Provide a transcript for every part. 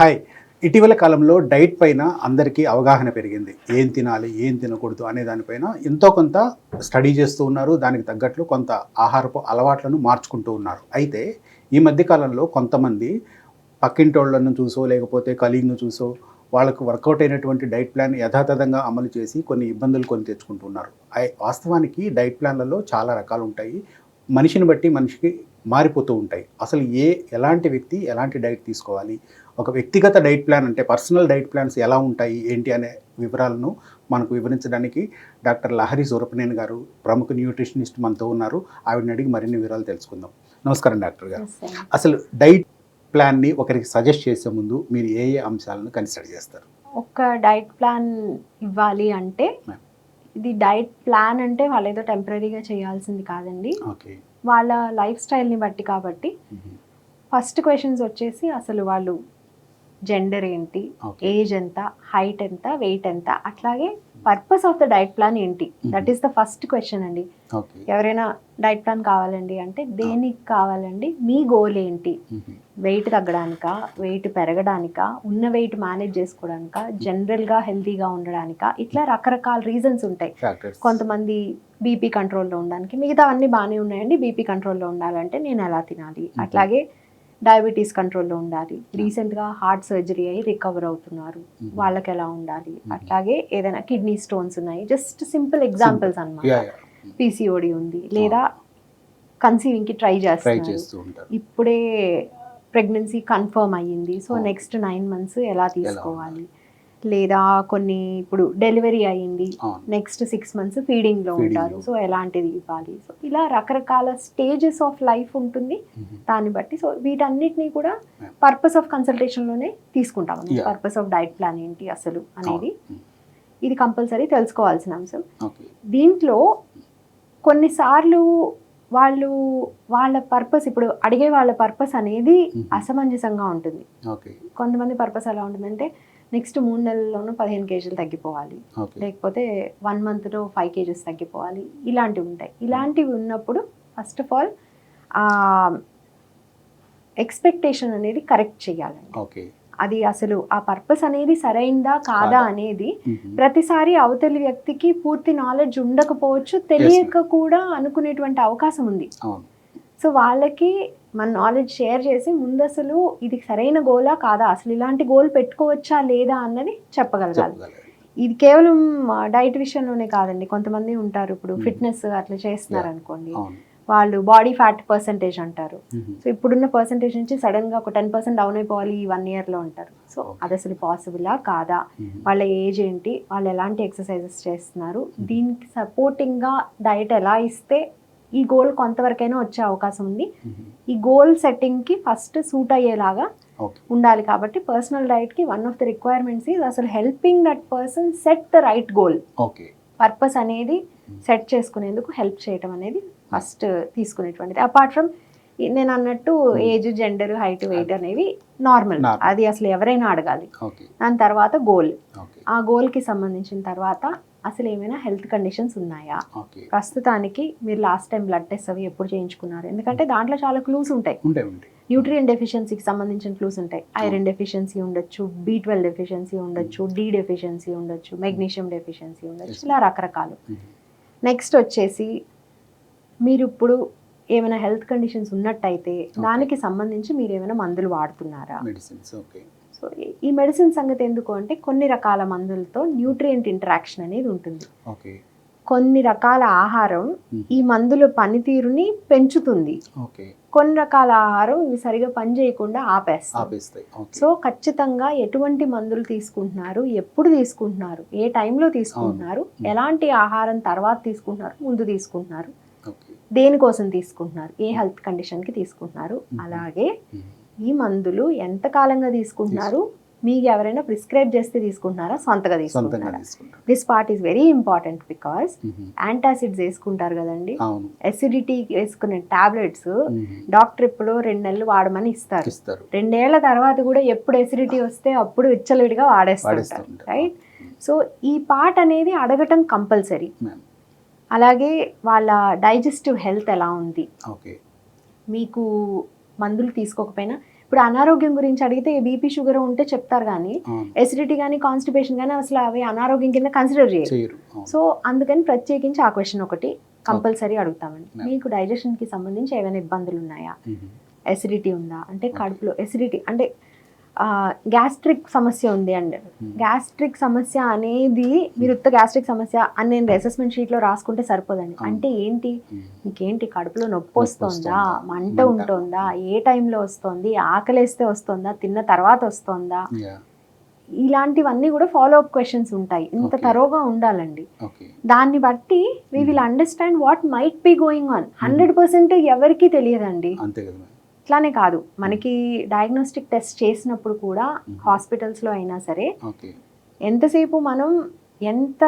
Hi. ఇటీవల కాలంలో diet పైన అందరికీ అవగాహన పెరిగింది. ఏం తినాలి, ఏం తినకూడదు అనే దానిపైన ఎంతో కొంత స్టడీ చేస్తూ ఉన్నారు. దానికి తగ్గట్లు కొంత ఆహారపు అలవాట్లను మార్చుకుంటూ ఉన్నారు. అయితే ఈ మధ్య కాలంలో కొంతమంది పక్కింటోళ్ళను చూసో, లేకపోతే కలీగ్‌ను చూసో వాళ్ళకు వర్కౌట్ అయినటువంటి డైట్ ప్లాన్ యథాతథంగా అమలు చేసి కొన్ని ఇబ్బందులు కొని తెచ్చుకుంటున్నారు. వాస్తవానికి డైట్ ప్లాన్‌లలో చాలా రకాలుంటాయి. మనిషిని బట్టి మనిషికి మారిపోతూ ఉంటాయి. అసలు ఎలాంటి వ్యక్తి ఎలాంటి డైట్ తీసుకోవాలి? ఒక వ్యక్తిగత డైట్ ప్లాన్ అంటే పర్సనల్ డైట్ ప్లాన్స్ ఎలా ఉంటాయి, ఏంటి అనే వివరాలను మనకు వివరించడానికి డాక్టర్ లహరి సూరపనేని గారు, ప్రముఖ న్యూట్రిషనిస్ట్ మనతో ఉన్నారు. ఆవిడని అడిగి మరిన్ని వివరాలు తెలుసుకుందాం. నమస్కారం డాక్టర్ గారు. అసలు డైట్ ప్లాన్ని ఒకరికి సజెస్ట్ చేసే ముందు మీరు ఏ అంశాలను కన్సిడర్ చేస్తారు? ఒక డైట్ ప్లాన్ ఇవ్వాలి అంటే ఇది డైట్ ప్లాన్ అంటే వాళ్ళు ఏదో టెంపరీగా చేయాల్సింది కాదండి. ఓకే. వాళ్ళ లైఫ్ స్టైల్ని బట్టి కాబట్టి ఫస్ట్ క్వశ్చన్స్ వచ్చేసి అసలు వాళ్ళు జెండర్ ఏంటి, ఏజ్ ఎంత, హైట్ ఎంత, వెయిట్ ఎంత, అట్లాగే purpose of the diet plan ఏంటి, that is the first question అండి. ఎవరైనా డైట్ ప్లాన్ కావాలండి అంటే దేనికి కావాలండి, మీ గోల్ ఏంటి, వెయిట్ తగ్గడానికా, వెయిట్ పెరగడానికా, ఉన్న వెయిట్ మేనేజ్ చేసుకోవడానికా, జనరల్గా హెల్తీగా ఉండడానికా, ఇట్లా రకరకాల రీజన్స్ ఉంటాయి. కొంతమంది బీపీ కంట్రోల్లో ఉండడానికి, మిగతా అన్నీ బాగానే ఉన్నాయండి, బీపీ కంట్రోల్లో ఉండాలంటే నేను ఎలా తినాలి, అట్లాగే డయాబెటీస్ కంట్రోల్లో ఉండాలి, రీసెంట్గా హార్ట్ సర్జరీ అయ్యి రికవర్ అవుతున్నారు, వాళ్ళకి ఎలా ఉండాలి, అట్లాగే ఏదైనా కిడ్నీ స్టోన్స్ ఉన్నాయి, జస్ట్ సింపుల్ ఎగ్జాంపుల్స్ అన్నమాట. పీసీఓడి ఉంది, లేదా కన్సీవింగ్కి ట్రై చేస్తున్నారు, ఇప్పుడే ప్రెగ్నెన్సీ కన్ఫర్మ్ అయ్యింది, సో నెక్స్ట్ 9 months ఎలా తీసుకోవాలి, లేదా కొన్ని ఇప్పుడు డెలివరీ అయ్యింది, నెక్స్ట్ 6 months ఫీడింగ్లో ఉంటారు, సో ఎలాంటిది ఇవ్వాలి, సో ఇలా రకరకాల స్టేజెస్ ఆఫ్ లైఫ్ ఉంటుంది. దాన్ని బట్టి సో వీటన్నిటినీ కూడా పర్పస్ ఆఫ్ కన్సల్టేషన్లోనే తీసుకుంటాం. పర్పస్ ఆఫ్ డైట్ ప్లాన్ ఏంటి అసలు అనేది ఇది కంపల్సరీ తెలుసుకోవాల్సిన అంశం. దీంట్లో కొన్నిసార్లు వాళ్ళ పర్పస్, ఇప్పుడు అడిగే వాళ్ళ పర్పస్ అనేది అసమంజసంగా ఉంటుంది. కొంతమంది పర్పస్ ఎలా ఉంటుందంటే నెక్స్ట్ 3 నెలల్లోనూ 15 kgs తగ్గిపోవాలి, లేకపోతే 1 monthలో 5 kgs తగ్గిపోవాలి, ఇలాంటివి ఉంటాయి. ఇలాంటివి ఉన్నప్పుడు ఫస్ట్ ఆఫ్ ఆల్ ఎక్స్పెక్టేషన్ అనేది కరెక్ట్ చేయాలండి. అది అసలు ఆ పర్పస్ అనేది సరైందా కాదా అనేది ప్రతిసారి అవతలి వ్యక్తికి పూర్తి నాలెడ్జ్ ఉండకపోవచ్చు, తెలియక కూడా అనుకునేటువంటి అవకాశం ఉంది. సో వాళ్ళకి మన నాలెడ్జ్ షేర్ చేసి ముందు అసలు ఇది సరైన గోలా కాదా, అసలు ఇలాంటి గోల్ పెట్టుకోవచ్చా లేదా అన్నది చెప్పగలగాలి. ఇది కేవలం డైట్ విషయంలోనే కాదండి, కొంతమంది ఉంటారు ఇప్పుడు ఫిట్నెస్ అట్లా చేస్తున్నారు అనుకోండి, వాళ్ళు బాడీ ఫ్యాట్ పర్సంటేజ్ అంటారు. సో ఇప్పుడున్న పర్సంటేజ్ నుంచి సడన్గా ఒక 10% డౌన్ అయిపోవాలి ఈ 1 yearలో అంటారు. సో అది అసలు పాసిబులా కాదా, వాళ్ళ ఏజ్ ఏంటి, వాళ్ళు ఎలాంటి ఎక్సర్సైజెస్ చేస్తున్నారు, దీనికి సపోర్టింగ్గా డైట్ ఎలా ఇస్తే ఈ గోల్ కొంతవరకైనా వచ్చే అవకాశం ఉంది. ఈ గోల్ సెట్టింగ్కి ఫస్ట్ సూట్ అయ్యేలాగా ఉండాలి. కాబట్టి పర్సనల్ డైట్కి one of the requirements is అసలు helping that person set the right goal. Purpose అనేది సెట్ చేసుకునేందుకు హెల్ప్ చేయటం అనేది ఫస్ట్ తీసుకునేటువంటిది. అపార్ట్ ఫ్రమ్ నేను అన్నట్టు ఏజ్, జెండర్, హైట్, వెయిట్ అనేవి నార్మల్, అది అసలు ఎవరైనా అడగాలి. దాని తర్వాత గోల్, ఆ గోల్కి సంబంధించిన తర్వాత అసలు ఏమైనా హెల్త్ కండిషన్స్ ఉన్నాయా, ప్రస్తుతానికి మీరు లాస్ట్ టైం బ్లడ్ టెస్ట్ అవి ఎప్పుడు చేయించుకున్నారు, ఎందుకంటే దాంట్లో చాలా క్లూస్ ఉంటాయి. న్యూట్రియన్ డెఫిషియన్సీకి సంబంధించిన క్లూస్ ఉంటాయి. ఐరన్ డెఫిషియన్సీ ఉండొచ్చు, B12 డెఫిషియన్సీ ఉండొచ్చు, D డెఫిషియన్సీ ఉండొచ్చు, మెగ్నీషియం డెఫిషియన్సీ ఉండొచ్చు, ఇలా రకరకాలు. నెక్స్ట్ వచ్చేసి మీరు ఇప్పుడు ఏమైనా హెల్త్ కండిషన్స్ ఉన్నట్టయితే దానికి సంబంధించి మీరు ఏమైనా మందులు వాడుతున్నారా. సో ఈ మెడిసిన్ సంగతి ఎందుకు అంటే కొన్ని రకాల మందులతో న్యూట్రియంట్ ఇంటరాక్షన్ అనేది ఉంటుంది. కొన్ని రకాల ఆహారం ఈ మందుల పనితీరుని పెంచుతుంది, కొన్ని రకాల ఆహారం ఇవి సరిగా పని చేయకుండా ఆపేస్తాయి. సో ఖచ్చితంగా ఎటువంటి మందులు తీసుకుంటున్నారు, ఎప్పుడు తీసుకుంటున్నారు, ఏ టైంలో తీసుకుంటున్నారు, ఎలాంటి ఆహారం తర్వాత తీసుకుంటున్నారు, ముందు తీసుకుంటున్నారు, దేనికోసం తీసుకుంటున్నారు, ఏ హెల్త్ కండిషన్కి తీసుకుంటున్నారు, అలాగే ఈ మందులు ఎంత కాలంగా తీసుకుంటున్నారు, మీకు ఎవరైనా ప్రిస్క్రైబ్ చేస్తే తీసుకుంటున్నారా, సొంతగా తీసుకుంటున్నారా. This part is very important because antacids వేసుకుంటారు కదండి, ఎసిడిటీ వేసుకునే టాబ్లెట్స్ డాక్టర్ ఇప్పుడు 2 నెలలు వాడమని ఇస్తారు. 2 ఏళ్ల తర్వాత కూడా ఎప్పుడు ఎసిడిటీ వస్తే అప్పుడు విచ్చలవిడిగా వాడేస్తారు, రైట్. సో ఈ పార్ట్ అనేది అడగటం కంపల్సరీ. అలాగే వాళ్ళ డైజెస్టివ్ హెల్త్ ఎలా ఉంది, మీకు మందులు తీసుకోకపోయినా ఇప్పుడు అనారోగ్యం గురించి అడిగితే బీపీ షుగర్ ఉంటే చెప్తారు కానీ అవును. ఎసిడిటీ కానీ కాన్స్టిపేషన్ కానీ అసలు అవి అనారోగ్యం కింద కన్సిడర్ చేయరు. చేయరు. అవును. సో అందుకని ప్రత్యేకించి ఆ క్వశ్చన్ ఒకటి కంపల్సరీ అడుగుతామండి. మీకు డైజెషన్ కి సంబంధించి ఏమైనా ఇబ్బందులు ఉన్నాయా, ఎసిడిటీ ఉందా అంటే కడుపులో ఎసిడిటీ అంటే గ్యాస్ట్రిక్ సమస్య ఉంది అండి. గ్యాస్ట్రిక్ సమస్య అనేది మీరు గ్యాస్ట్రిక్ సమస్య అని నేను అసెస్మెంట్ షీట్ లో రాసుకుంటే సరిపోదండి. అంటే ఏంటి, మీకేంటి కడుపులో నొప్పి వస్తుందా, మంట ఉంటుందా, ఏ టైంలో వస్తుంది, ఆకలేస్తే వస్తుందా, తిన్న తర్వాత వస్తుందా, ఇలాంటివన్నీ కూడా ఫాలో అప్ క్వశ్చన్స్ ఉంటాయి. ఇంత తరోగా ఉండాలండి. దాన్ని బట్టి we will understand what might be going on. 100% ఎవరికి తెలియదండి. అట్లానే కాదు, మనకి డయాగ్నోస్టిక్ టెస్ట్ చేసినప్పుడు కూడా హాస్పిటల్స్లో అయినా సరే ఎంతసేపు మనం ఎంత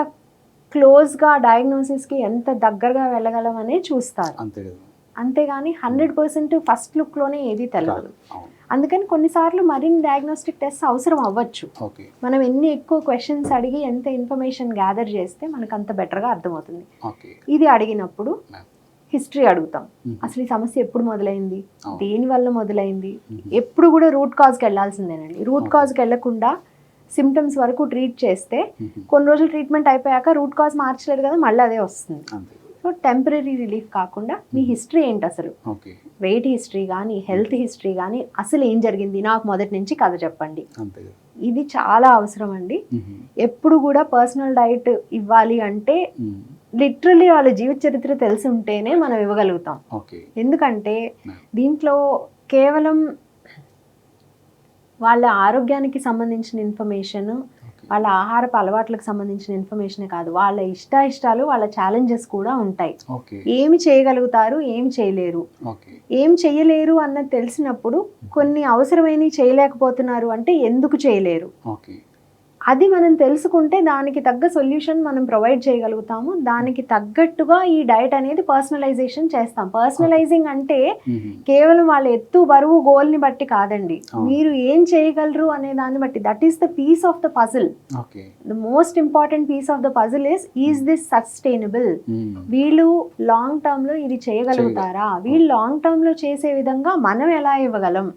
క్లోజ్గా డయాగ్నోసిస్కి ఎంత దగ్గరగా వెళ్ళగలం అనే చూస్తారు. అంతేగాని 100% ఫస్ట్ లుక్లోనే ఏది తెలియదు. అందుకని కొన్నిసార్లు మరిన్ని డయాగ్నోస్టిక్ టెస్ట్ అవసరం అవ్వచ్చు. మనం ఎన్ని ఎక్కువ క్వశ్చన్స్ అడిగి ఎంత ఇన్ఫర్మేషన్ గ్యాదర్ చేస్తే మనకు అంత బెటర్గా అర్థమవుతుంది. ఇది అడిగినప్పుడు హిస్టరీ అడుగుతాం. అసలు ఈ సమస్య ఎప్పుడు మొదలైంది, దేని వల్ల మొదలైంది, ఎప్పుడు కూడా రూట్ కాజ్కి వెళ్ళాల్సిందేనండి. రూట్ కాజ్కి వెళ్ళకుండా సిమ్టమ్స్ వరకు ట్రీట్ చేస్తే కొన్ని రోజులు ట్రీట్మెంట్ అయిపోయాక రూట్ కాజ్ మార్చలేదు కదా మళ్ళీ అదే వస్తుంది. సో టెంపరీ రిలీఫ్ కాకుండా మీ హిస్టరీ ఏంటి, అసలు వెయిట్ హిస్టరీ కానీ హెల్త్ హిస్టరీ కానీ అసలు ఏం జరిగింది నాకు మొదటి నుంచి కథ చెప్పండి. ఇది చాలా అవసరం అండి. ఎప్పుడు కూడా పర్సనల్ డైట్ ఇవ్వాలి అంటే లిటరల్లీ వాళ్ళ జీవిత చరిత్ర తెలిసి ఉంటేనే మనం ఇవ్వగలుగుతాం. ఎందుకంటే దీంట్లో కేవలం వాళ్ళ ఆరోగ్యానికి సంబంధించిన ఇన్ఫర్మేషన్, వాళ్ళ ఆహారపు అలవాట్లకు సంబంధించిన ఇన్ఫర్మేషనే కాదు, వాళ్ళ ఇష్టాలు, వాళ్ళ ఛాలెంజెస్ కూడా ఉంటాయి. ఏమి చేయగలుగుతారు, ఏమి చేయలేరు, ఏం చేయలేరు అన్నది తెలిసినప్పుడు కొన్ని అవసరమైనవి చేయలేకపోతున్నారు అంటే ఎందుకు చేయలేరు, అది మనం తెలుసుకుంటే దానికి తగ్గ సొల్యూషన్ మనం ప్రొవైడ్ చేయగలుగుతాము. దానికి తగ్గట్టుగా ఈ డైట్ అనేది పర్సనలైజేషన్ చేస్తాం. పర్సనలైజింగ్ అంటే కేవలం వాళ్ళ ఎత్తు, బరువు, గోల్ని బట్టి కాదండి, మీరు ఏం చేయగలరు అనే దాన్ని బట్టి. That is the piece of the puzzle. The most important piece of the puzzle is this sustainable. వీళ్ళు లాంగ్ టర్మ్ లో ఇది చేయగలుగుతారా, వీళ్ళు లాంగ్ టర్మ్ లో చేసే విధంగా మనం ఎలా ఇవ్వగలం.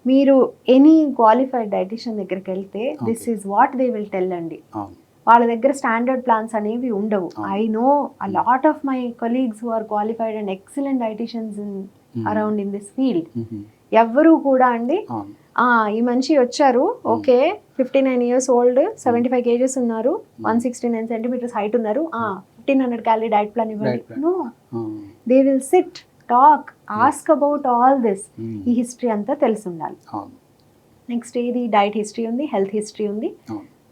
మీరు ఎనీ క్వాలిఫైడ్ డైటిషియన్ దగ్గరికి వెళ్తే this is what they will tell అండి. వాళ్ళ దగ్గర స్టాండర్డ్ ప్లాన్స్ అనేవి ఉండవు. I know a lot of my colleagues who are qualified and excellent dietitians around in this field. ఎవ్వరూ కూడా అండి ఈ మనిషి వచ్చారు, ఓకే 59 years old, 75 kgs ఉన్నారు, 169 centimeters హైట్ ఉన్నారు, 1500 calorie డైట్ ప్లాన్ ఇవ్వండి. No, they will sit, talk, ask about all this. ఈ హిస్టరీ అంతా తెలిసి ఉండాలి. నెక్స్ట్ ఏది, డైట్ హిస్టరీ ఉంది, హెల్త్ హిస్టరీ ఉంది.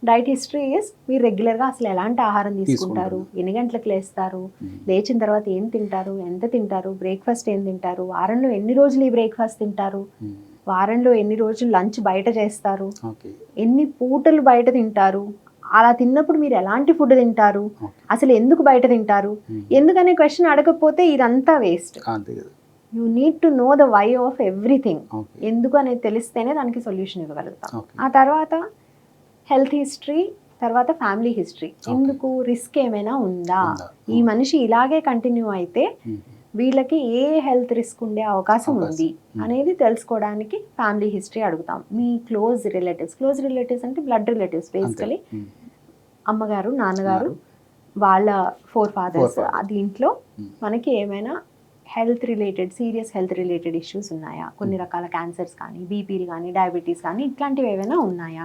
డైట్ హిస్టరీ ఇస్ మీరు రెగ్యులర్గా అసలు ఎలాంటి ఆహారం తీసుకుంటారు, ఎన్ని గంటలకు లేస్తారు, లేచిన తర్వాత ఏం తింటారు, ఎంత తింటారు, బ్రేక్ఫాస్ట్ ఏం తింటారు, వారంలో ఎన్ని రోజులు ఈ బ్రేక్ఫాస్ట్ తింటారు, వారంలో ఎన్ని రోజులు లంచ్ బయట చేస్తారు, ఎన్ని పూటలు బయట తింటారు, అలా తిన్నప్పుడు మీరు ఎలాంటి ఫుడ్ తింటారు, అసలు ఎందుకు బయట తింటారు, ఎందుకనే క్వశ్చన్ అడగకపోతే ఇదంతా waste. You need to know the why of everything. ఎందుకు అనేది తెలిస్తేనే దానికి సొల్యూషన్ ఇవ్వగలుగుతాం. ఆ తర్వాత హెల్త్ హిస్టరీ, తర్వాత ఫ్యామిలీ హిస్టరీ. ఎందుకు, రిస్క్ ఏమైనా ఉందా, ఈ మనిషి ఇలాగే కంటిన్యూ అయితే వీళ్ళకి ఏ హెల్త్ రిస్క్ ఉండే అవకాశం ఉంది అనేది తెలుసుకోవడానికి ఫ్యామిలీ హిస్టరీ అడుగుతాం. మీ క్లోజ్ రిలేటివ్స్ అంటే బ్లడ్ రిలేటివ్స్, బేసికలీ అమ్మగారు, నాన్నగారు, వాళ్ళ 4 fathers, దీంట్లో మనకి ఏమైనా health related, serious health related issues ఉన్నాయా, కొన్ని రకాల క్యాన్సర్స్ కానీ, బీపీలు కానీ, డయాబెటీస్ కానీ, ఇట్లాంటివి ఏమైనా ఉన్నాయా,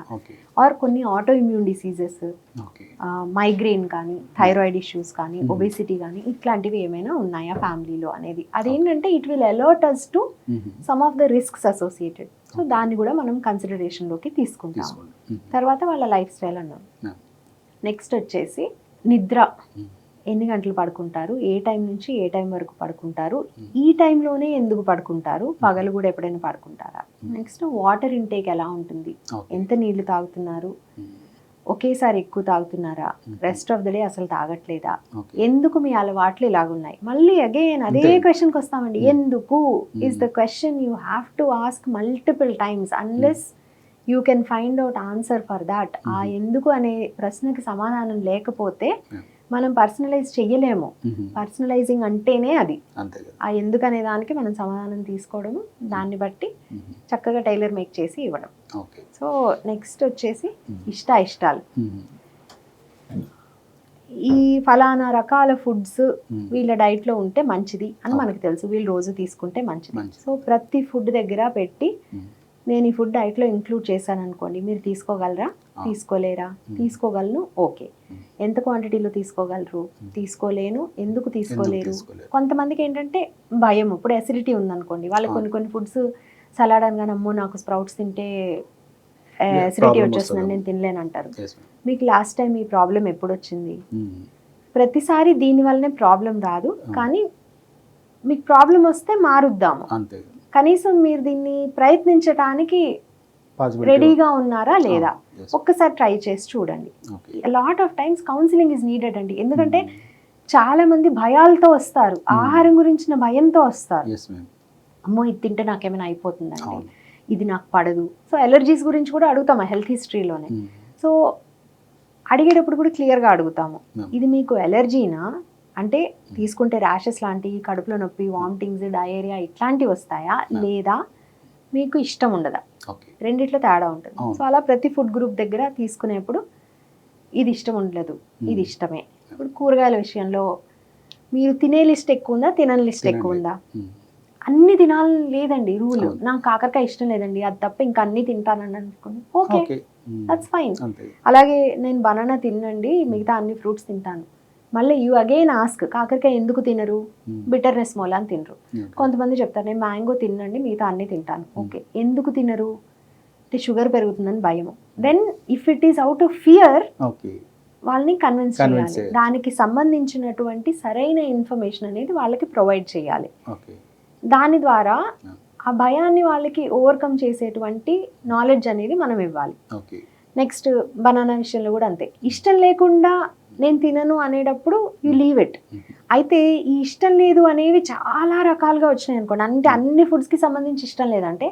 ఆర్ కొన్ని ఆటో ఇమ్యూన్ డిసీజెస్, మైగ్రేన్ కానీ, థైరాయిడ్ ఇష్యూస్ కానీ, ఒబేసిటీ కానీ, ఇట్లాంటివి ఏమైనా ఉన్నాయా ఫ్యామిలీలో అనేది. అదేంటంటే it will alert us to some of the risks associated. So దాన్ని కూడా మనం కన్సిడరేషన్లోకి తీసుకుంటాం. తర్వాత వాళ్ళ లైఫ్ స్టైల్ అన్నాం. నెక్స్ట్ వచ్చేసి నిద్ర, ఎన్ని గంటలు పడుకుంటారు, ఏ టైం నుంచి ఏ టైం వరకు పడుకుంటారు, ఈ టైంలోనే ఎందుకు పడుకుంటారు, పగలు కూడా ఎప్పుడైనా పడుకుంటారా. నెక్స్ట్ వాటర్ ఇంటేక్ ఎలా ఉంటుంది, ఎంత నీళ్లు తాగుతున్నారు, ఒకేసారి ఎక్కువ తాగుతున్నారా, రెస్ట్ ఆఫ్ ద డే అసలు తాగట్లేదా, ఎందుకు మీ అలవాట్లు ఇలాగున్నాయి. మళ్ళీ అగైన్ అదే క్వశ్చన్కి వస్తామండి. ఎందుకు is the question you have to ask multiple times unless you can find out answer for that. ఆ ఎందుకు అనే ప్రశ్నకి సమాధానం లేకపోతే మనం పర్సనలైజ్ చెయ్యలేము. పర్సనలైజింగ్ అంటేనే అది. అంతే కదా. ఆ ఎందుకనే దానికి మనం సమాధానం తీసుకోవడము, దాన్ని బట్టి చక్కగా టైలర్ మేక్ చేసి ఇవ్వడం. ఓకే. సో నెక్స్ట్ వచ్చేసి ఇష్టాలు. ఈ ఫలానా రకాల ఫుడ్స్ వీళ్ళ డైట్లో ఉంటే మంచిది అని మనకు తెలుసు, వీళ్ళు రోజు తీసుకుంటే మంచిది. సో ప్రతి ఫుడ్ దగ్గర పెట్టి నేను ఈ ఫుడ్ డైట్లో ఇంక్లూడ్ చేశాను అనుకోండి, మీరు తీసుకోగలరా, తీసుకోలేరా, తీసుకోగలను, ఓకే, ఎంత క్వాంటిటీలో తీసుకోగలరు, తీసుకోలేను, ఎందుకు తీసుకోలేరు. కొంతమందికి ఏంటంటే భయం, ఇప్పుడు అసిడిటీ ఉందనుకోండి, వాళ్ళకి కొన్ని ఫుడ్స్ సలాడ్ అనగానే అమ్మో నాకు స్ప్రౌట్స్ తింటే అసిడిటీ వచ్చేస్తుందని నేను తినలేను అంటారు. మీకు లాస్ట్ టైం ఈ ప్రాబ్లం ఎప్పుడు వచ్చింది? ప్రతిసారి దీనివల్లనే ప్రాబ్లం రాదు, కానీ మీకు ప్రాబ్లం వస్తే మారుద్దాము, కనీసం మీరు దీన్ని ప్రయత్నించడానికి రెడీగా ఉన్నారా లేదా ఒక్కసారి ట్రై చేసి చూడండి. Lot of times counselling is needed అండి, ఎందుకంటే చాలా మంది భయాలతో వస్తారు, ఆహారం గురించిన భయంతో వస్తారు. అమ్మో ఇది తింటే నాకేమైనా అయిపోతుందండి, ఇది నాకు పడదు. సో ఎలర్జీస్ గురించి కూడా అడుగుతాము హెల్త్ హిస్టరీలోనే. సో అడిగేటప్పుడు కూడా క్లియర్గా అడుగుతాము, ఇది మీకు ఎలర్జీనా, అంటే తీసుకుంటే ర్యాషెస్ లాంటివి, కడుపులో నొప్పి, వామిటింగ్స్, డయేరియా ఇట్లాంటివి వస్తాయా, లేదా మీకు ఇష్టం ఉండదా, రెండిట్లో తేడా ఉంటుంది. సో అలా ప్రతి ఫుడ్ గ్రూప్ దగ్గర తీసుకునేప్పుడు ఇది ఇష్టం ఉండలేదు, ఇది ఇష్టమే. ఇప్పుడు కూరగాయల విషయంలో మీరు తినే లిస్ట్ ఎక్కువ ఉందా, తినని లిస్ట్ ఎక్కువ ఉందా? అన్ని తినాలని లేదండి రూల్, నాకు కాకరకాయ ఇష్టం లేదండి, అది తప్ప ఇంకా అన్ని తింటానని అనుకోండి, ఓకే, దట్స్ ఫైన్. అలాగే నేను బనానా తినండి, మిగతా అన్ని ఫ్రూట్స్ తింటాను. మళ్ళీ యూ అగైన్ ఆస్క్, కాకరకాయ ఎందుకు తినరు, బిటర్నెస్ మూలాన్ని తినరు. కొంతమంది చెప్తారు నేను మ్యాంగో తినండి, మిగతా అన్ని తింటాను, ఓకే, ఎందుకు తినరు అంటే షుగర్ పెరుగుతుందని భయము. Then if it is out of fear, వాళ్ళని కన్విన్స్ చేయాలి, దానికి సంబంధించినటువంటి సరైన ఇన్ఫర్మేషన్ అనేది వాళ్ళకి ప్రొవైడ్ చేయాలి. దాని ద్వారా ఆ భయాన్ని వాళ్ళకి ఓవర్కమ్ చేసేటువంటి నాలెడ్జ్ అనేది మనం ఇవ్వాలి. నెక్స్ట్ బనానా విషయంలో కూడా అంతే, ఇష్టం లేకుండా నేను తినను అనేటప్పుడు యు లీవ్ ఇట్. అయితే ఈ ఇష్టం లేదు అనేవి చాలా రకాలుగా వచ్చినాయి అనుకోండి, అంటే అన్ని ఫుడ్స్కి సంబంధించి ఇష్టం లేదంటే,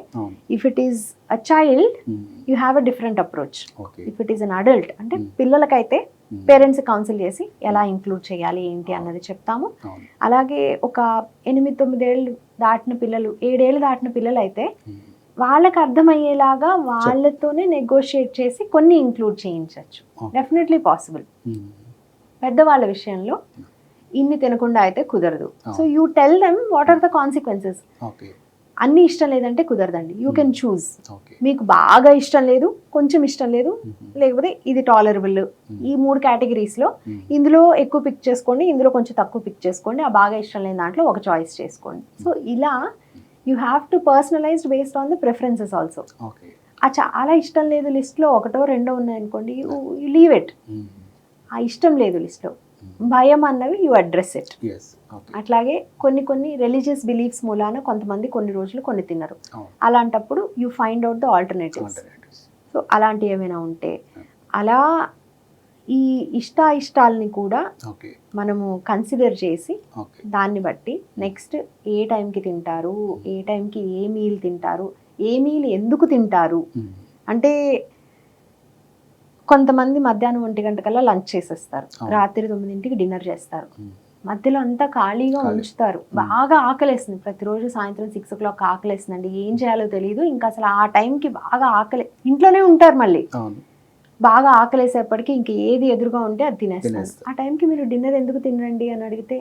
if it is a child you have a different approach. If it is an adult అంటే పిల్లలకైతే పేరెంట్స్ కౌన్సిల్ చేసి ఎలా ఇంక్లూడ్ చేయాలి ఏంటి అన్నది చెప్తాము. అలాగే ఒక 8-9 ఏళ్ళు దాటిన పిల్లలు, 7 ఏళ్ళు దాటిన పిల్లలు అయితే వాళ్ళకి అర్థమయ్యేలాగా వాళ్ళతోనే నెగోషియేట్ చేసి కొన్ని ఇంక్లూడ్ చేయించవచ్చు, డెఫినెట్లీ పాసిబుల్. పెద్దవాళ్ళ విషయంలో ఇన్ని తినకుండా అయితే కుదరదు. So you tell them what are the consequences. అన్ని ఇష్టం లేదంటే కుదరదండి, యూ కెన్ చూస్. మీకు బాగా ఇష్టం లేదు, కొంచెం ఇష్టం లేదు, లేకపోతే ఇది టాలరబుల్, ఈ 3 కేటగిరీస్లో ఇందులో ఎక్కువ పిక్ చేసుకోండి, ఇందులో కొంచెం తక్కువ పిక్ చేసుకోండి, ఆ బాగా ఇష్టం లేని దాంట్లో ఒక చాయిస్ చేసుకోండి. సో ఇలా you have to personalized based on the preferences also. ఆ చాలా ఇష్టం లేదు లిస్ట్లో 1-2 ఉన్నాయనుకోండి, యూ లీవ్ ఇట్. ఆ ఇష్టం లేదు లిస్ట్లో, భయం అన్నవి యూ అడ్రస్ ఇట్. అట్లాగే కొన్ని రిలీజియస్ బిలీఫ్స్ మూలాన కొంతమంది కొన్ని రోజులు కొన్ని తినరు, అలాంటప్పుడు you find out the alternatives. So అలాంటివి ఏమైనా ఉంటే అలా ఈ ఇష్టాలని కూడా మనము కన్సిడర్ చేసి దాన్ని బట్టి నెక్స్ట్ ఏ టైంకి తింటారు, ఏ టైంకి ఏ మీల్ తింటారు, ఏ మీల్ ఎందుకు తింటారు. అంటే కొంతమంది మధ్యాహ్నం 1 గంటకల్లా లంచ్ చేసేస్తారు, రాత్రి 9ంటికి డిన్నర్ చేస్తారు, మధ్యలో అంతా ఖాళీగా ఉంచుతారు. బాగా ఆకలేస్తుంది, ప్రతిరోజు సాయంత్రం 6 o'clock ఆకలేస్తుందండి, ఏం చేయాలో తెలియదు, ఇంకా అసలు ఆ టైంకి బాగా ఆకలి, ఇంట్లోనే ఉంటారు, మళ్ళీ బాగా ఆకలేసేపటికి ఇంక ఏది ఎదురుగా ఉంటే అది తినేస్తారు. ఆ టైంకి మీరు డిన్నర్ ఎందుకు తినరండి అని అడిగితే,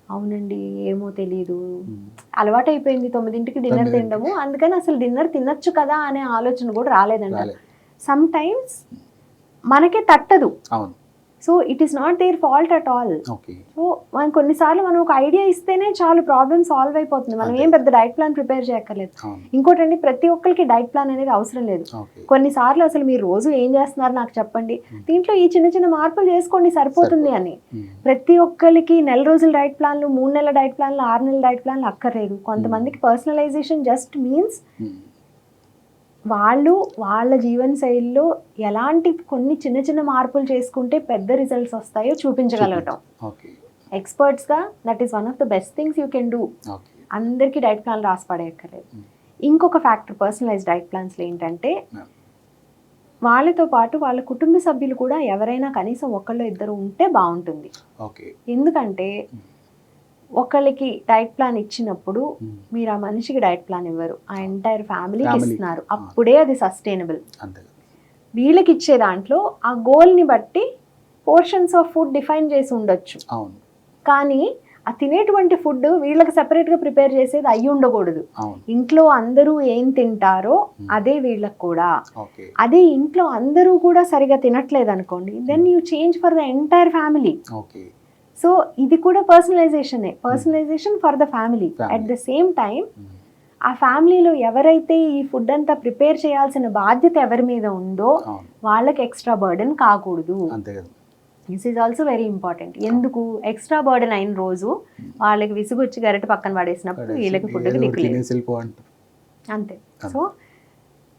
అవునండి ఏమో తెలియదు, అలవాటు అయిపోయింది 9ంటికి డిన్నర్ తినడము, అందుకని అసలు డిన్నర్ తినొచ్చు కదా అనే ఆలోచన కూడా రాలేదంట. సమ్ టైమ్స్ మనకే తట్టదు, so it is not their fault at all. So మనం కొన్నిసార్లు మనం ఒక ఐడియా ఇస్తేనే చాలు, ప్రాబ్లమ్ సాల్వ్ అయిపోతుంది, మనం ఏం పెద్ద డైట్ ప్లాన్ ప్రిపేర్ చేయక్కర్లేదు. ఇంకోటండి, ప్రతి ఒక్కరికి డైట్ ప్లాన్ అనేది అవసరం లేదు. కొన్నిసార్లు అసలు మీరు రోజు ఏం చేస్తున్నారు నాకు చెప్పండి, దీంట్లో ఈ చిన్న మార్పులు చేసుకోండి సరిపోతుంది అని. ప్రతి ఒక్కరికి నెల రోజుల డైట్ ప్లాన్లు, 3 నెలల డైట్ ప్లాన్లు, 6 నెలల డైట్ ప్లాన్లు అక్కర్లేదు. కొంతమందికి పర్సనలైజేషన్ జస్ట్ మీన్స్ వాళ్ళు వాళ్ళ జీవన శైలిలో ఎలాంటి కొన్ని చిన్న మార్పులు చేసుకుంటే పెద్ద రిజల్ట్స్ వస్తాయో చూపించగలగటం. ఎక్స్పర్ట్స్గా that is one of the best things you can do. అందరికీ డైట్ ప్లాన్ రాసి పడేయక్కర్లేదు. ఇంకొక ఫ్యాక్టర్ పర్సనలైజ్ డైట్ ప్లాన్స్లో ఏంటంటే, వాళ్ళతో పాటు వాళ్ళ కుటుంబ సభ్యులు కూడా ఎవరైనా కనీసం ఒకళ్ళు ఇద్దరు ఉంటే బాగుంటుంది. ఓకే. ఎందుకంటే ఒకళ్ళకి డైట్ ప్లాన్ ఇచ్చినప్పుడు మీరు ఆ మనిషికి డైట్ ప్లాన్ ఇవ్వరు, ఆ ఎంటైర్ ఫ్యామిలీకి ఇస్తున్నారు. అప్పుడే అది సస్టైనబుల్. వీళ్ళకి ఇచ్చే దాంట్లో ఆ గోల్ని బట్టి పోర్షన్స్ ఆఫ్ ఫుడ్ డిఫైన్ చేసి ఉండొచ్చు, కానీ ఆ తినేటువంటి ఫుడ్ వీళ్ళకి సెపరేట్గా ప్రిపేర్ చేసేది అయ్యి ఉండకూడదు. ఇంట్లో అందరూ ఏం తింటారో అదే వీళ్ళకి కూడా. అదే ఇంట్లో అందరూ కూడా సరిగా తినట్లేదు అనుకోండి, then you change for the entire family. So ఇది కూడా personalization for the family. At the same time ఆ ఫ్యామిలీలో ఎవరైతే ఈ ఫుడ్ అంతా ప్రిపేర్ చేయాల్సిన బాధ్యత ఎవరి మీద ఉందో వాళ్ళకి ఎక్స్ట్రా బర్డెన్ కాకూడదు. This is also very important. ఎందుకు ఎక్స్ట్రా బర్డెన్ అయిన రోజు వాళ్ళకి విసుగొచ్చి గరిట పక్కన పడేసినప్పుడు వీళ్ళకి ఫుడ్కి దిక్కులేదు అంతే. సో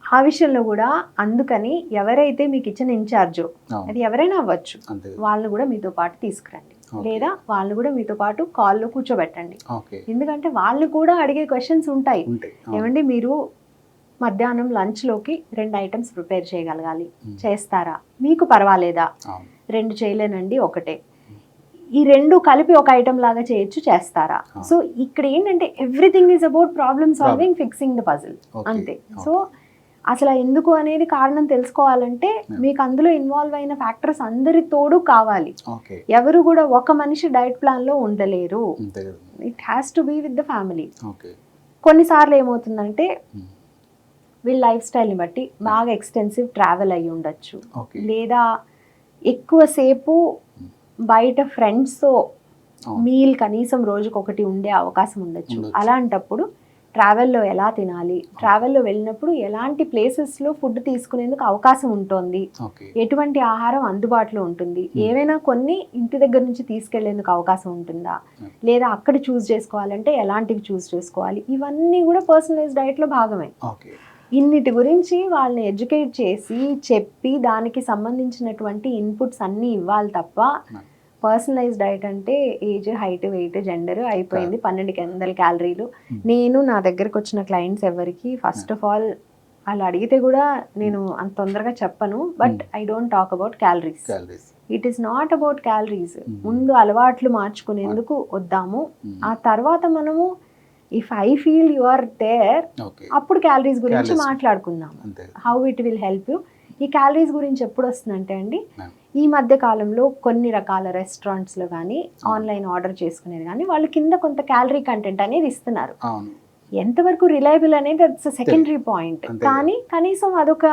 ఆ విషయంలో కూడా అందుకని ఎవరైతే మీకు ఇచ్చిన ఇన్ఛార్జో, అది ఎవరైనా అవ్వచ్చు, వాళ్ళని కూడా మీతో పాటు తీసుకురండి, లేదా వాళ్ళని కూడా మీతో పాటు కాల్లో కూర్చోబెట్టండి. ఎందుకంటే వాళ్ళు కూడా అడిగే క్వశ్చన్స్ ఉంటాయి. ఏమండి మీరు మధ్యాహ్నం లంచ్లోకి 2 ఐటమ్స్ ప్రిపేర్ చేయగలగాలి, చేస్తారా? మీకు పర్వాలేదా? 2 చేయలేనండి, ఒకటే. ఈ 2 కలిపి ఒక ఐటమ్ లాగా చేయొచ్చు, చేస్తారా? సో ఇక్కడ ఏంటంటే everything is about problem solving, fixing the puzzle అంతే. సో అసలు ఎందుకు అనేది కారణం తెలుసుకోవాలంటే మీకు అందులో ఇన్వాల్వ్ అయిన ఫ్యాక్టర్స్ అందరి తోడు కావాలి. ఎవరు కూడా ఒక మనిషి డైట్ ప్లాన్ లో ఉండలేరు. It has to be with the family. కొన్నిసార్లు ఏమవుతుందంటే వీళ్ళ లైఫ్ స్టైల్ని బట్టి బాగా ఎక్స్టెన్సివ్ ట్రావెల్ అయ్యి ఉండొచ్చు, లేదా ఎక్కువసేపు బయట ఫ్రెండ్స్తో మీల్ కనీసం రోజుకి ఒకటి ఉండే అవకాశం ఉండొచ్చు. అలాంటప్పుడు ట్రావెల్లో ఎలా తినాలి, ట్రావెల్లో వెళ్ళినప్పుడు ఎలాంటి ప్లేసెస్లో ఫుడ్ తీసుకునేందుకు అవకాశం ఉంటుంది, ఎటువంటి ఆహారం అందుబాటులో ఉంటుంది, ఏవైనా కొన్ని ఇంటి దగ్గర నుంచి తీసుకెళ్లేందుకు అవకాశం ఉంటుందా, లేదా అక్కడ చూస్ చేసుకోవాలంటే ఎలాంటివి చూస్ చేసుకోవాలి, ఇవన్నీ కూడా పర్సనలైజ్డ్ డైట్లో భాగమే. ఇన్నిటి గురించి వాళ్ళని ఎడ్యుకేట్ చేసి చెప్పి దానికి సంబంధించినటువంటి ఇన్పుట్స్ అన్నీ ఇవ్వాలి తప్ప పర్సనలైజ్ డైట్ అంటే ఏజ్, హైట్, వెయిట్, జెండర్ అయిపోయింది, 1200 క్యాలరీలు. నేను నా దగ్గరకు వచ్చిన క్లయింట్స్ ఎవరికి ఫస్ట్ ఆఫ్ ఆల్ వాళ్ళు అడిగితే కూడా నేను అంత తొందరగా చెప్పను, but I don't talk about calories. It is not about calories. ముందు అలవాట్లు మార్చుకునేందుకు వద్దాము, ఆ తర్వాత మనము if I feel you are there అప్పుడు క్యాలరీస్ గురించి మాట్లాడుకుందాం, how it will help you. ఈ క్యాలరీస్ గురించి ఎప్పుడు వస్తుందంటే అండి, ఈ మధ్య కాలంలో కొన్ని రకాల రెస్టారెంట్స్లో కానీ ఆన్లైన్ ఆర్డర్ చేసుకునేది కానీ వాళ్ళు కింద కొంత క్యాలరీ కంటెంట్ అనేది ఇస్తున్నారు. ఎంతవరకు రిలయబుల్ అనేది దట్స్ సెకండరీ పాయింట్, కానీ కనీసం అదొక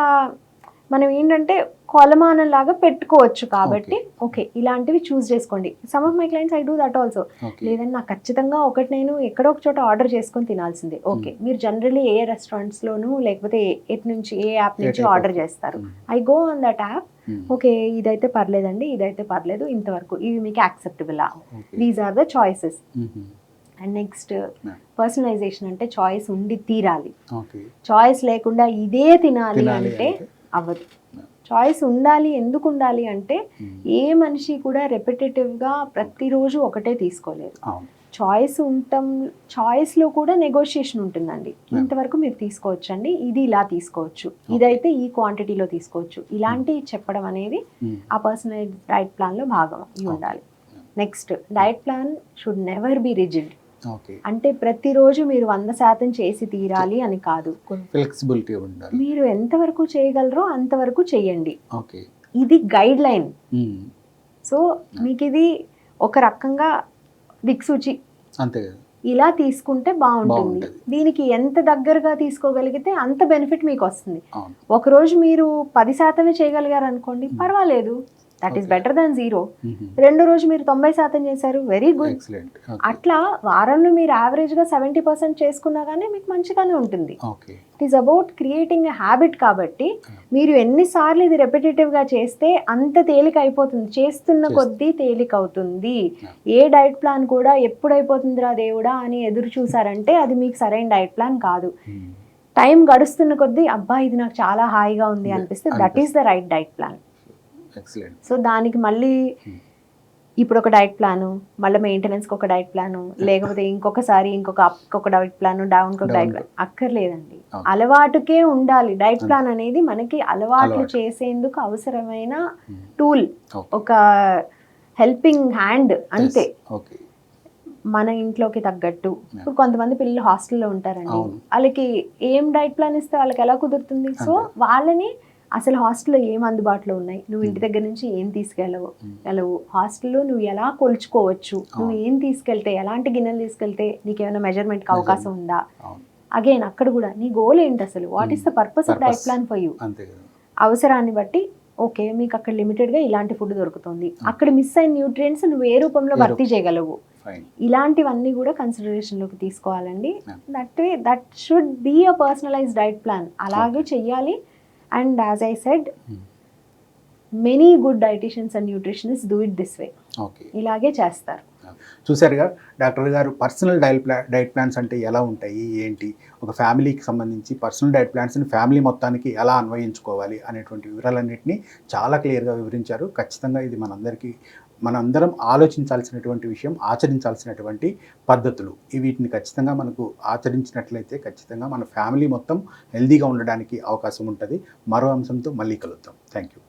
మనం ఏంటంటే కొలమానం లాగా పెట్టుకోవచ్చు. కాబట్టి ఓకే ఇలాంటివి చూస్ చేసుకోండి. Some of my clients I do that also. లేదంటే నాకు ఖచ్చితంగా ఒకటి నేను ఎక్కడో ఒక చోట ఆర్డర్ చేసుకొని తినాల్సిందే. ఓకే మీరు జనరల్లీ ఏ రెస్టారెంట్స్లోనూ లేకపోతే ఎట్ నుంచి ఏ యాప్ నుంచి ఆర్డర్ చేస్తారు? I go on that app. Okay ఇదైతే పర్లేదండి, ఇదైతే పర్లేదు, ఇంతవరకు ఇవి మీకు యాక్సెప్టబులా, these are the choices. And next personalization అంటే చాయిస్ ఉండి తీరాలి. చాయిస్ లేకుండా ఇదే తినాలి అంటే అవ్వదు. చాయిస్ ఉండాలి. ఎందుకు ఉండాలి అంటే ఏ మనిషి కూడా రెపిటేటివ్గా ప్రతిరోజు ఒకటే తీసుకోలేరు. చాయిస్ ఉండటం, చాయిస్లో కూడా నెగోషియేషన్ ఉంటుందండి. ఇంతవరకు మీరు తీసుకోవచ్చండి, ఇది ఇలా తీసుకోవచ్చు, ఇదైతే ఈ క్వాంటిటీలో తీసుకోవచ్చు, ఇలాంటివి చెప్పడం అనేది ఆ పర్సనల్ డైట్ ప్లాన్లో భాగం అయి ఉండాలి. Next diet plan should never be rigid. అంటే ప్రతిరోజు మీరు 100% చేసి తీరాలి అని కాదు, ఫ్లెక్సిబిలిటీ ఉండాలి. మీరు ఎంతవరకు చేయగలరో అంతవరకు చేయండి. ఇది గైడ్ లైన్. సో మీకు ఇది ఒక రకంగా దిక్సూచి, అంతే, ఇలా తీసుకుంటే బాగుంటుంది. దీనికి ఎంత దగ్గరగా తీసుకోగలిగితే అంత బెనిఫిట్ మీకు వస్తుంది. ఒకరోజు మీరు 10% చేయగలిగారు అనుకోండి, పర్వాలేదు, దట్ ఈస్ బెటర్ దాన్ 0. రెండో రోజు మీరు 90% చేశారు, వెరీ గుడ్. అట్లా వారంలో మీరు యావరేజ్గా 70% చేసుకున్నా కానీ మీకు మంచిగానే ఉంటుంది. It is about creating a habit. కాబట్టి మీరు ఎన్నిసార్లు ఇది రెపిటేటివ్గా చేస్తే అంత తేలిక అయిపోతుంది, చేస్తున్న కొద్దీ తేలిక అవుతుంది. ఏ డైట్ ప్లాన్ కూడా ఎప్పుడైపోతుందిరా దేవుడా అని ఎదురు చూసారంటే అది మీకు సరైన డైట్ ప్లాన్ కాదు. టైం గడుస్తున్న కొద్దీ అబ్బా ఇది నాకు చాలా హాయిగా ఉంది అనిపిస్తే that is the right diet plan. So దానికి మళ్ళీ ఇప్పుడు ఒక డైట్ ప్లాను, మళ్ళీ మెయింటెనెన్స్కి ఒక డైట్ ప్లాను, లేకపోతే ఇంకొకసారి ఇంకొక డైట్ ప్లాను, డౌన్కి ఒక డైట్ ప్లాన్ అక్కర్లేదండి. Okay. అలవాటుకే ఉండాలి. డైట్ ప్లాన్ అనేది మనకి అలవాట్లు అలవాటు. చేసేందుకు అవసరమైన టూల్, Okay. ఒక హెల్పింగ్ హ్యాండ్ అంతే. ఓకే. మన ఇంట్లోకి తగ్గట్టు. ఇప్పుడు కొంతమంది పిల్లలు హాస్టల్లో ఉంటారండి, అవును. వాళ్ళకి ఏం డైట్ ప్లాన్ ఇస్తే వాళ్ళకి ఎలా కుదురుతుంది? సో వాళ్ళని అసలు హాస్టల్లో ఏం అందుబాటులో ఉన్నాయి, నువ్వు ఇంటి దగ్గర నుంచి ఏం తీసుకెళ్ళవు, హాస్టల్లో నువ్వు ఎలా కొలుచుకోవచ్చు, నువ్వు ఏం తీసుకెళ్తే, ఎలాంటి గిన్నెలు తీసుకెళ్తే నీకు ఏమైనా మెజర్మెంట్కి అవకాశం ఉందా, అగైన్ అక్కడ కూడా నీ గోల్ ఏంటి అసలు, what is the purpose of diet plan for you. అంతే కదా. అవసరాన్ని బట్టి ఓకే మీకు అక్కడ లిమిటెడ్గా ఇలాంటి ఫుడ్ దొరుకుతుంది, అక్కడ మిస్ అయిన న్యూట్రియంట్స్ నువ్వు ఏ రూపంలో భర్తీ చేయగలవు, Fine. ఇలాంటివన్నీ కూడా కన్సిడరేషన్లోకి తీసుకోవాలండి. That should be a personalized diet plan. అలాగే చెయ్యాలి. And as I said, many good dietitians and nutritionist do it this way. Okay. ఇలాగే చేస్తారు. చూసారుగా డాక్టర్ గారు, పర్సనల్ డైట్ ప్లాన్స్ అంటే ఎలా ఉంటాయి, ఏంటి, ఒక ఫ్యామిలీకి సంబంధించి పర్సనల్ డైట్ ప్లాన్స్ని ఫ్యామిలీ మొత్తానికి ఎలా అన్వయించుకోవాలి అనేటువంటి వివరాలన్నింటినీ చాలా క్లియర్గా వివరించారు. ఖచ్చితంగా ఇది మనందరం ఆలోచించాల్సినటువంటి విషయం, ఆచరించాల్సినటువంటి పద్ధతులు. వీటిని ఖచ్చితంగా మనకు ఆచరించినట్లయితే ఖచ్చితంగా మన ఫ్యామిలీ మొత్తం హెల్దీగా ఉండడానికి అవకాశం ఉంటుంది. మరో అంశంతో మళ్ళీ కలుద్దాం. Thank you.